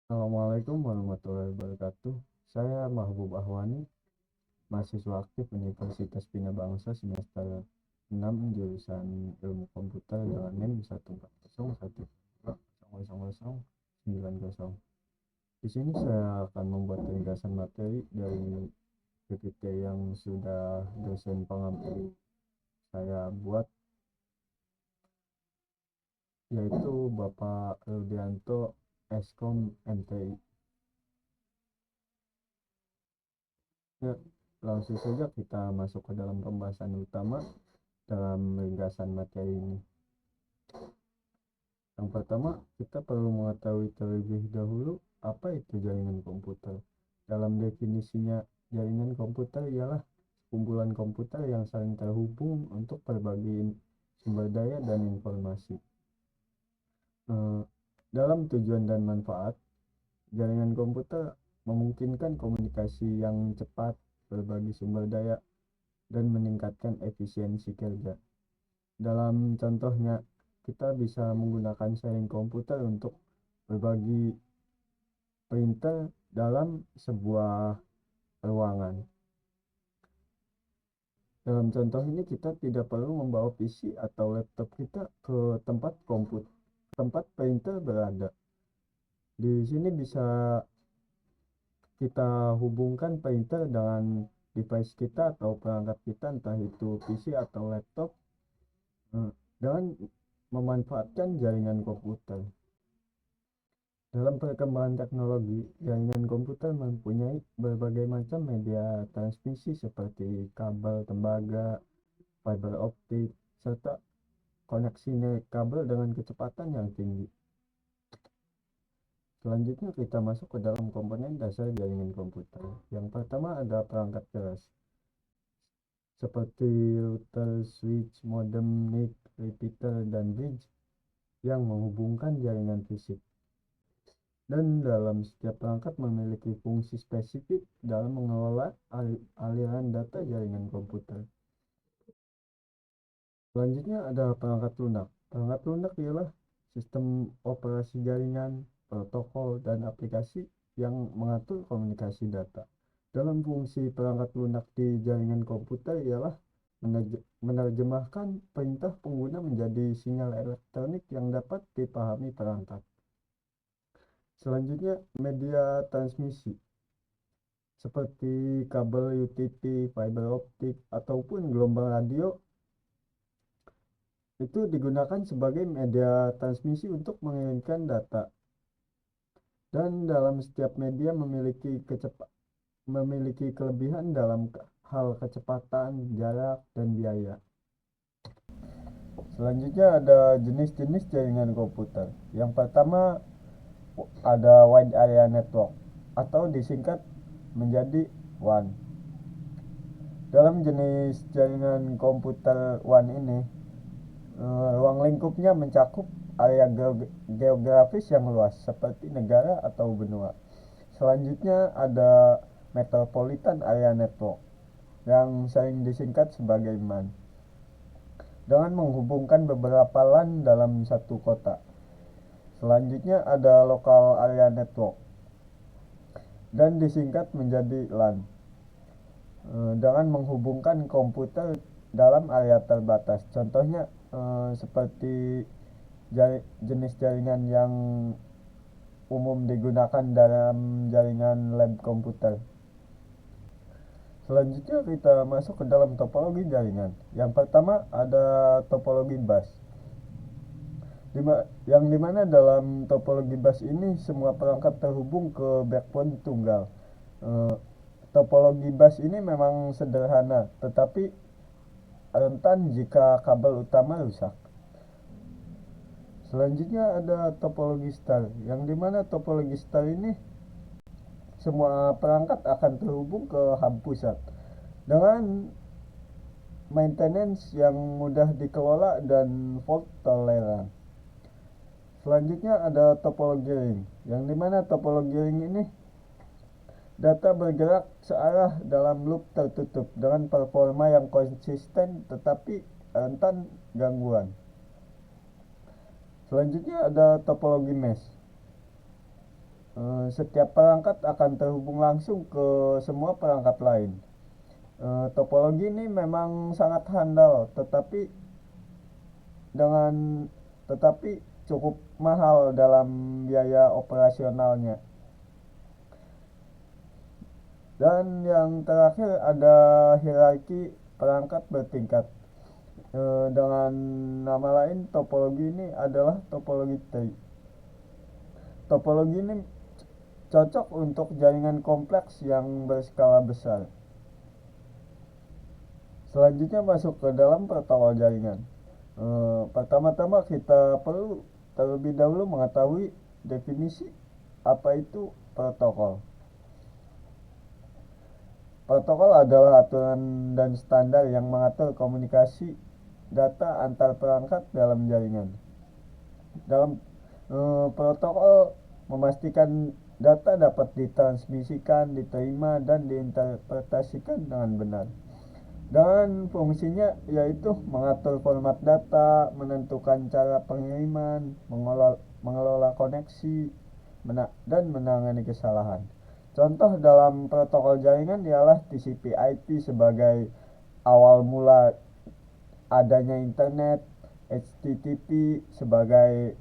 Assalamualaikum warahmatullahi wabarakatuh. Saya Mahbub Ahwani, mahasiswa aktif Universitas Bina Bangsa semester 6 jurusan Ilmu Komputer dengan NIM 140140090. Di sini saya akan membuat ringkasan materi dari PPT yang sudah dosen pengampu saya buat, yaitu Bapak Rudianto Eskom MTI. Ya, langsung saja kita masuk ke dalam pembahasan utama dalam ringkasan materi ini. Yang pertama, kita perlu mengetahui terlebih dahulu apa itu jaringan komputer. Dalam definisinya, jaringan komputer ialah kumpulan komputer yang saling terhubung untuk berbagi sumber daya dan informasi. Dalam tujuan dan manfaat, jaringan komputer memungkinkan komunikasi yang cepat, berbagi sumber daya, dan meningkatkan efisiensi kerja. Dalam contohnya, kita bisa menggunakan sharing komputer untuk berbagi printer dalam sebuah ruangan. Dalam contoh ini kita tidak perlu membawa PC atau laptop kita ke tempat printer berada. Di sini bisa kita hubungkan printer dengan device kita atau perangkat kita, entah itu PC atau laptop, dengan memanfaatkan jaringan komputer. Dalam perkembangan teknologi, jaringan komputer mempunyai berbagai macam media transmisi seperti kabel tembaga, fiber optik, serta koneksi kabel dengan kecepatan yang tinggi. Selanjutnya kita masuk ke dalam komponen dasar jaringan komputer. Yang pertama ada perangkat keras, seperti router, switch, modem, NIC, repeater, dan bridge yang menghubungkan jaringan fisik. Dan dalam setiap perangkat memiliki fungsi spesifik dalam mengelola aliran data jaringan komputer. Selanjutnya ada perangkat lunak. Perangkat lunak ialah sistem operasi jaringan, protokol, dan aplikasi yang mengatur komunikasi data. Dalam fungsi perangkat lunak di jaringan komputer ialah menerjemahkan perintah pengguna menjadi sinyal elektronik yang dapat dipahami perangkat. Selanjutnya, media transmisi seperti kabel UTP, fiber optik, ataupun gelombang radio itu digunakan sebagai media transmisi untuk mengirimkan data. Dan dalam setiap media memiliki kelebihan dalam hal kecepatan, jarak, dan biaya. Selanjutnya ada jenis-jenis jaringan komputer. Yang pertama ada wide area network atau disingkat menjadi WAN. Dalam jenis jaringan komputer WAN ini, ruang lingkupnya mencakup area geografis yang luas seperti negara atau benua. Selanjutnya ada Metropolitan Area Network yang sering disingkat sebagai MAN, dengan menghubungkan beberapa LAN dalam satu kota. Selanjutnya ada Local Area Network dan disingkat menjadi LAN, dengan menghubungkan komputer dalam area terbatas. Contohnya seperti jenis jaringan yang umum digunakan dalam jaringan lab komputer. Selanjutnya kita masuk ke dalam topologi jaringan. Yang pertama ada topologi bus, yang dimana dalam topologi bus ini semua perangkat terhubung ke backbone tunggal. Topologi bus ini memang sederhana, tetapi rentan jika kabel utama rusak. Selanjutnya ada topologi star, yang dimana topologi star ini semua perangkat akan terhubung ke hub pusat dengan maintenance yang mudah dikelola dan fault tolerant. Selanjutnya ada topologi ring, yang dimana topologi ring ini data bergerak searah dalam loop tertutup dengan performa yang konsisten tetapi rentan gangguan. Selanjutnya ada topologi mesh, Setiap perangkat akan terhubung langsung ke semua perangkat lain. Topologi ini memang sangat handal, dengan tetapi cukup mahal dalam biaya operasionalnya. Dan yang terakhir ada hierarki perangkat bertingkat. Dengan nama lain, topologi ini adalah topologi tree. Topologi ini cocok untuk jaringan kompleks yang berskala besar. Selanjutnya masuk ke dalam protokol jaringan. Pertama-tama kita perlu terlebih dahulu mengetahui definisi apa itu protokol. Protokol adalah aturan dan standar yang mengatur komunikasi data antar perangkat dalam jaringan. Dalam protokol memastikan data dapat ditransmisikan, diterima, dan diinterpretasikan dengan benar. Dan fungsinya yaitu mengatur format data, menentukan cara pengiriman, mengelola koneksi, dan menangani kesalahan. Contoh dalam protokol jaringan ialah TCP/IP sebagai awal mula adanya internet, HTTP sebagai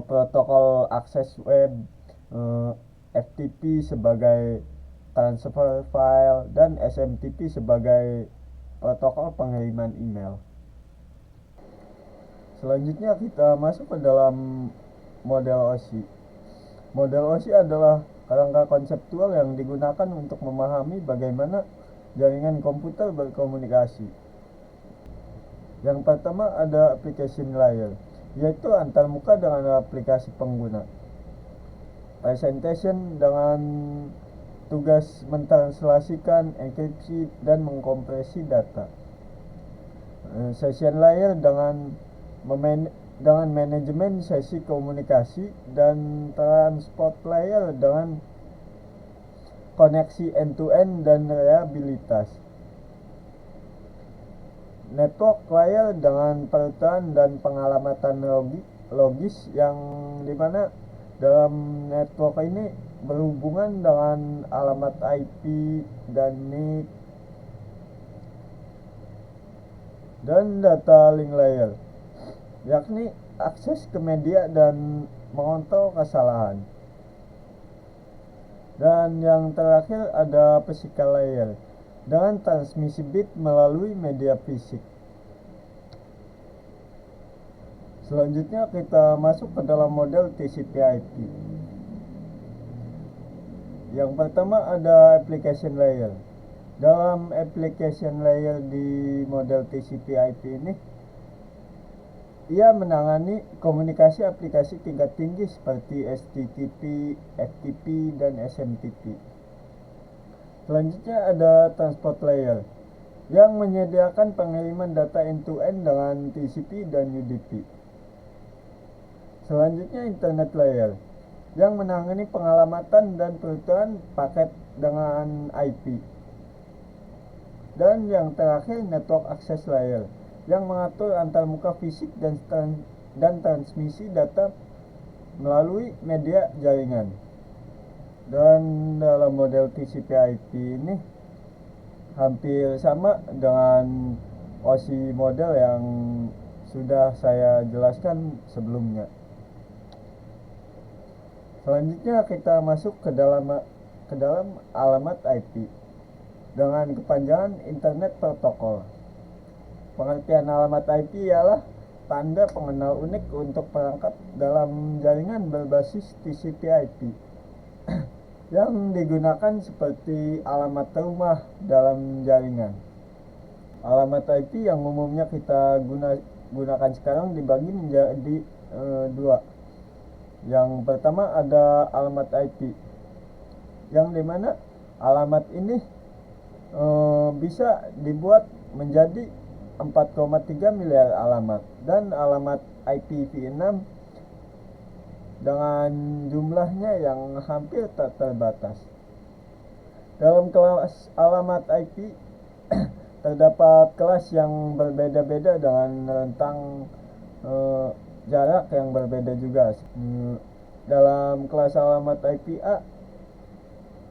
protokol akses web, FTP sebagai transfer file, dan SMTP sebagai protokol pengiriman email. Selanjutnya kita masuk ke dalam model OSI. Model OSI adalah kerangka konseptual yang digunakan untuk memahami bagaimana jaringan komputer berkomunikasi. Yang pertama ada application layer, yaitu antarmuka dengan aplikasi pengguna. Presentation dengan tugas mentranslasikan, enkripsi, dan mengkompresi data. Session layer dengan manajemen sesi komunikasi, dan transport layer dengan koneksi end-to-end dan reliabilitas. Network layer dengan perutuhan dan pengalamatan logis, yang dimana dalam network ini berhubungan dengan alamat IP dan NIC. Dan data link layer, yakni akses ke media dan mengontrol kesalahan. Dan yang terakhir ada physical layer, dengan transmisi bit melalui media fisik. Selanjutnya kita masuk ke dalam model TCP/IP. Yang pertama ada application layer. Dalam application layer di model TCP/IP ini, ia menangani komunikasi aplikasi tingkat tinggi seperti HTTP, FTP, dan SMTP. Selanjutnya ada transport layer, yang menyediakan pengiriman data end-to-end dengan TCP dan UDP. Selanjutnya internet layer, yang menangani pengalamatan dan perutuhan paket dengan IP. Dan yang terakhir network access layer, yang mengatur antarmuka fisik dan transmisi data melalui media jaringan. Dan dalam model TCP/IP ini hampir sama dengan OSI model yang sudah saya jelaskan sebelumnya. Selanjutnya kita masuk ke dalam alamat IP dengan kepanjangan Internet Protocol. Pengertian alamat IP ialah tanda pengenal unik untuk perangkat dalam jaringan berbasis TCP/IP yang digunakan seperti alamat rumah dalam jaringan. Alamat IP yang umumnya kita gunakan sekarang dibagi menjadi dua. Yang pertama ada alamat IP, yang dimana alamat ini bisa dibuat menjadi 4,3 miliar alamat, dan alamat IPv6 dengan jumlahnya yang hampir tak terbatas. Dalam kelas alamat IP terdapat kelas yang berbeda-beda dengan rentang jarak yang berbeda juga. dalam kelas alamat IP A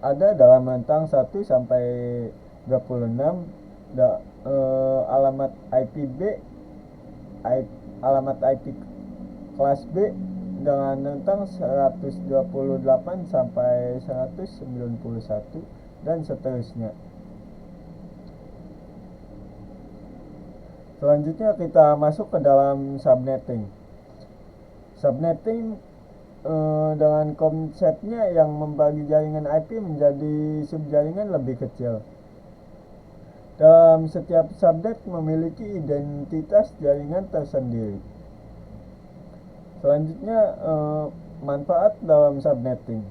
ada dalam rentang 1 sampai 26, alamat IP B, alamat IP kelas B dengan rentang 128 sampai 191 dan seterusnya. Selanjutnya kita masuk ke dalam subnetting. Subnetting dengan konsepnya yang membagi jaringan IP menjadi subjaringan lebih kecil. Dalam setiap subnet memiliki identitas jaringan tersendiri. Selanjutnya manfaat dalam subnetting.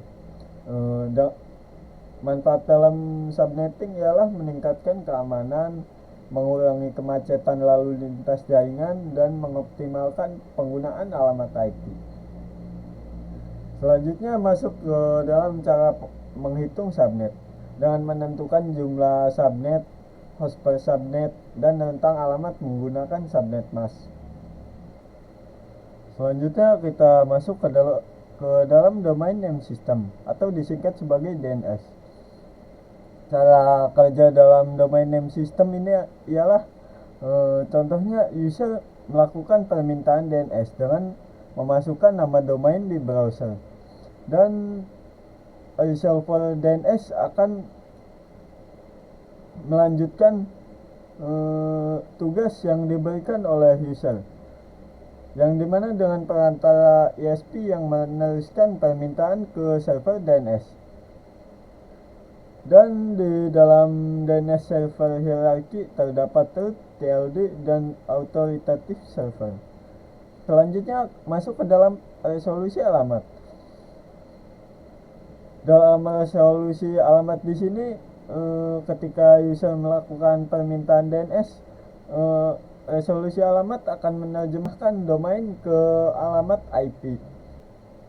Manfaat dalam subnetting ialah meningkatkan keamanan, mengurangi kemacetan lalu lintas jaringan, dan mengoptimalkan penggunaan alamat IP. Selanjutnya masuk ke dalam cara menghitung subnet dengan menentukan jumlah subnet, host per subnet, dan rentang alamat menggunakan subnet mask. Selanjutnya kita masuk ke dalam domain name system atau disingkat sebagai DNS. Cara kerja dalam domain name system ini ialah contohnya user melakukan permintaan DNS dengan memasukkan nama domain di browser, dan server DNS akan melanjutkan tugas yang diberikan oleh user, yang dimana dengan perantara ISP yang meneruskan permintaan ke server DNS. Dan di dalam DNS server hierarki terdapat root, TLD, dan authoritative server. Selanjutnya masuk ke dalam resolusi alamat. Dalam resolusi alamat di sini ketika user melakukan permintaan DNS, resolusi alamat akan menerjemahkan domain ke alamat IP.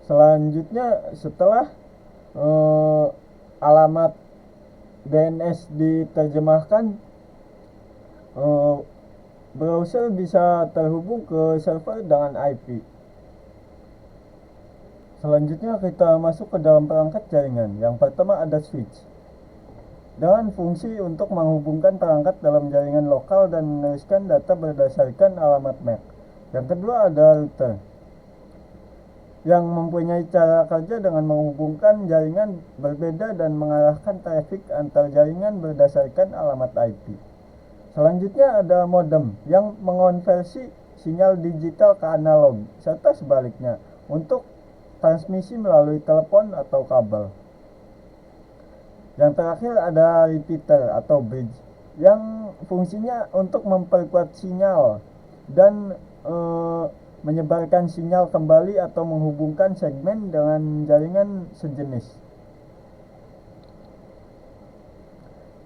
Selanjutnya setelah alamat DNS diterjemahkan, browser bisa terhubung ke server dengan IP. Selanjutnya kita masuk ke dalam perangkat jaringan. Yang pertama ada switch, dengan fungsi untuk menghubungkan perangkat dalam jaringan lokal dan meneruskan data berdasarkan alamat MAC. Yang kedua ada router, yang mempunyai cara kerja dengan menghubungkan jaringan berbeda dan mengarahkan traffic antar jaringan berdasarkan alamat IP. Selanjutnya ada modem, yang mengonversi sinyal digital ke analog serta sebaliknya untuk transmisi melalui telepon atau kabel. Yang terakhir ada repeater atau bridge, yang fungsinya untuk memperkuat sinyal dan menyebarkan sinyal kembali atau menghubungkan segmen dengan jaringan sejenis.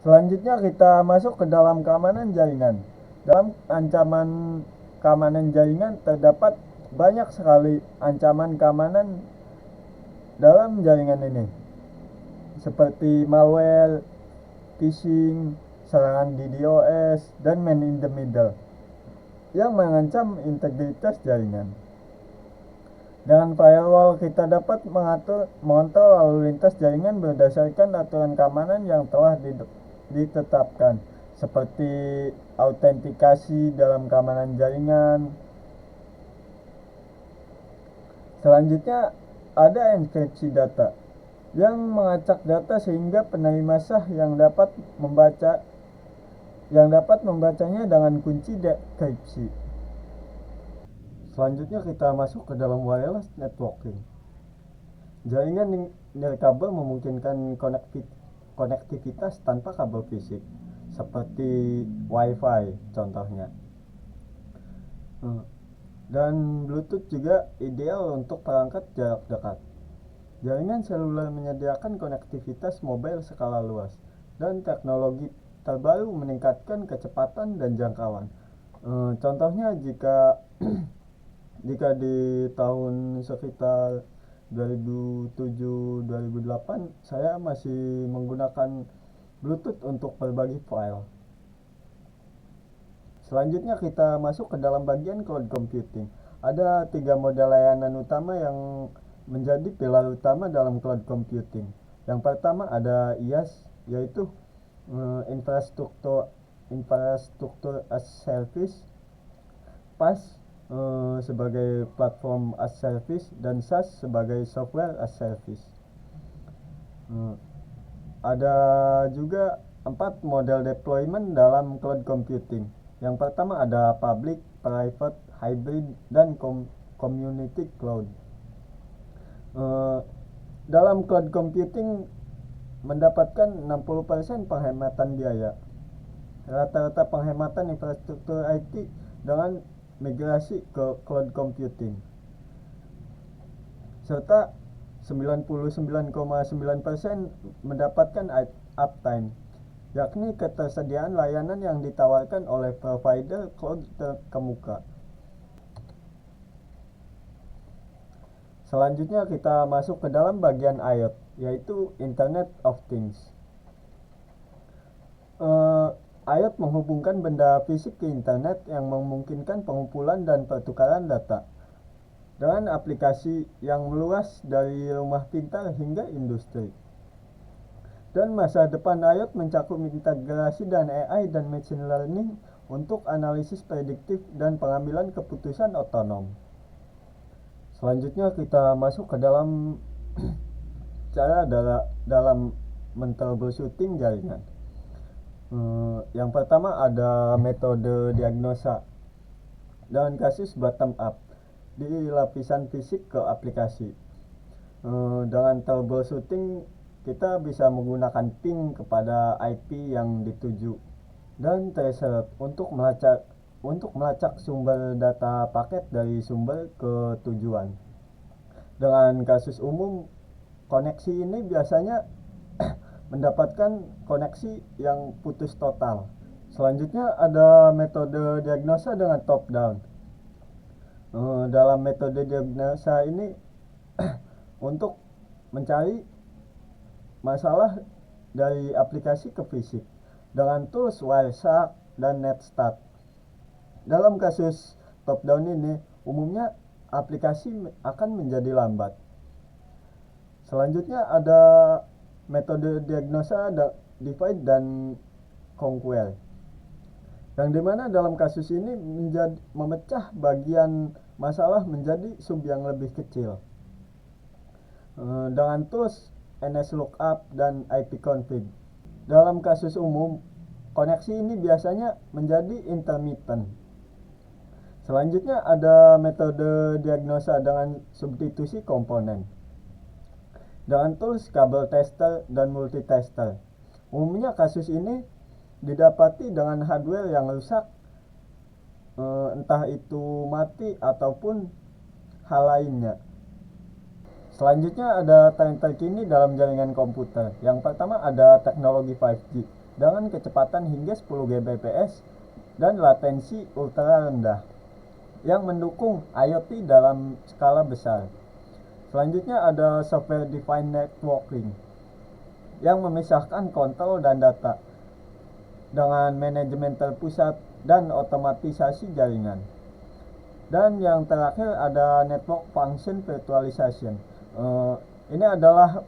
Selanjutnya kita masuk ke dalam keamanan jaringan. Dalam ancaman keamanan jaringan terdapat banyak sekali ancaman keamanan dalam jaringan ini, seperti malware, phishing, serangan DDoS, dan man in the middle yang mengancam integritas jaringan. Dengan firewall kita dapat mengontrol lalu lintas jaringan berdasarkan aturan keamanan yang telah ditetapkan, seperti autentikasi dalam keamanan jaringan. Selanjutnya ada enkripsi data, yang mengacak data sehingga penerima sah yang dapat membacanya dengan kunci dekripsi. Selanjutnya kita masuk ke dalam wireless networking. Jaringan nirkabel memungkinkan konektivitas tanpa kabel fisik, seperti Wi-Fi contohnya. Dan Bluetooth juga ideal untuk perangkat jarak dekat. Jaringan seluler menyediakan konektivitas mobile skala luas, dan teknologi terbaru meningkatkan kecepatan dan jangkauan. Contohnya jika di tahun sekitar 2007-2008 saya masih menggunakan Bluetooth untuk berbagi file. Selanjutnya kita masuk ke dalam bagian cloud computing. Ada 3 model layanan utama yang menjadi pilar utama dalam cloud computing. Yang pertama ada IaaS, yaitu infrastruktur as service, PaaS sebagai platform as service, dan SaaS sebagai software as service. Ada juga 4 model deployment dalam cloud computing. Yang pertama ada public, private, hybrid, dan community cloud. Dalam cloud computing mendapatkan 60% penghematan biaya. Rata-rata penghematan infrastruktur IT dengan migrasi ke cloud computing. Serta 99,9% mendapatkan uptime, yakni ketersediaan layanan yang ditawarkan oleh provider cloud terkemuka. Selanjutnya kita masuk ke dalam bagian IoT, yaitu Internet of Things. IoT menghubungkan benda fisik ke internet yang memungkinkan pengumpulan dan pertukaran data dengan aplikasi yang meluas dari rumah pintar hingga industri. Dan masa depan IoT mencakup integrasi dan AI dan machine learning untuk analisis prediktif dan pengambilan keputusan otonom. Selanjutnya kita masuk ke dalam cara dalam men-troubleshooting jaringan. Yang pertama ada metode diagnosa dengan kasus bottom up di lapisan fisik ke aplikasi. Dengan troubleshooting kita bisa menggunakan ping kepada IP yang dituju dan threshold untuk melacak sumber data paket dari sumber ke tujuan. Dengan kasus umum, koneksi ini biasanya mendapatkan koneksi yang putus total. Selanjutnya ada metode diagnosa dengan top down. Dalam metode diagnosa ini untuk mencari masalah dari aplikasi ke fisik dengan tools Wireshark dan Netstat. Dalam kasus top down ini umumnya aplikasi akan menjadi lambat. Selanjutnya ada metode diagnosa divide dan conquer, yang dimana dalam kasus ini memecah bagian masalah menjadi sub yang lebih kecil dengan tools NSLOOKUP dan IPConfig. Dalam kasus umum, koneksi ini biasanya menjadi intermittent. Selanjutnya ada metode diagnosa dengan substitusi komponen dengan tools kabel tester dan multitester. Umumnya kasus ini didapati dengan hardware yang rusak, entah itu mati ataupun hal lainnya. Selanjutnya ada tren terkini dalam jaringan komputer. Yang pertama ada teknologi 5G dengan kecepatan hingga 10 Gbps dan latensi ultra rendah yang mendukung IoT dalam skala besar. Selanjutnya ada software defined networking yang memisahkan kontrol dan data dengan manajemen terpusat dan otomatisasi jaringan. Dan yang terakhir ada network function virtualization. Ini adalah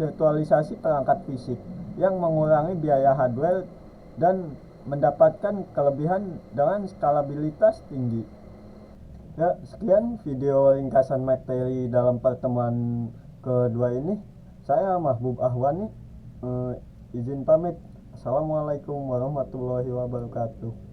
virtualisasi perangkat fisik yang mengurangi biaya hardware dan mendapatkan kelebihan dengan skalabilitas tinggi. Ya, sekian video ringkasan materi dalam pertemuan kedua ini. Saya Mahbub Ahwani, izin pamit. Assalamualaikum warahmatullahi wabarakatuh.